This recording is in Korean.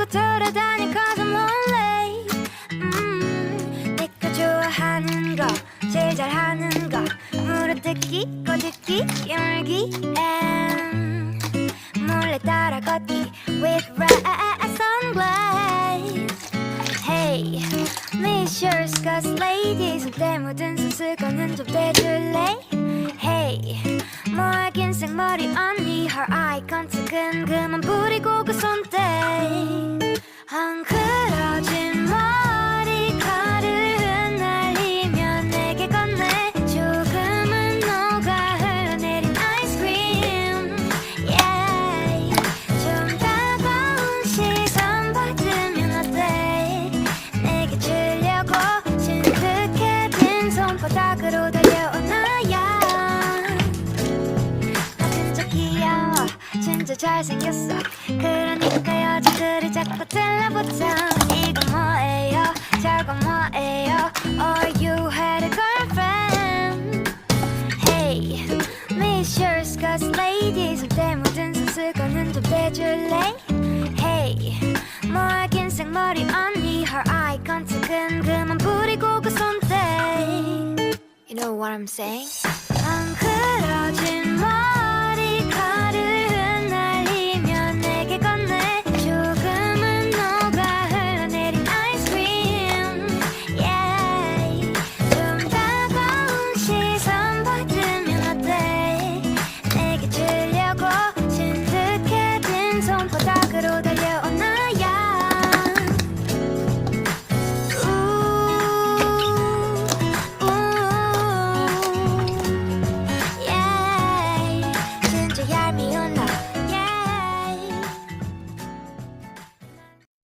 자꾸 돌아다니 cause I'm lonely. 내가 좋아하는 거 제일 잘하는 거 물어뜯기 꼬집기 깨물기 and 몰래 따라 걷기 with red sunglasses. Hey, Miss Yours cause lady 손때 묻은 손수건은 좀 대줄래? Hey, 뭐야 긴 생머리 언니 her eye contact은 그만 부리고 그 손대 헝클어진 머리카락을 흩날리며 내게 건네 조금은 녹아 흘러내린 아이스크림. Yeah, 좀 따가운 시선 받으면 어때? 내게 주려고 진득해 빈 손바닥으로 달려오나야. 나 진짜 귀여워 진짜 잘생겼어 그러니까 여자들이 자꾸 들러붙어. 이건 뭐예요 저건 뭐예요 Or you had a girlfriend. Hey, Miss Yours cause lady 손때 묻은 손수건은 좀 대줄래? Hey, 뭐야 긴 생머리 언니 her eye contact은 그만 부리고 그 손대. You know what I'm saying? 헝클어진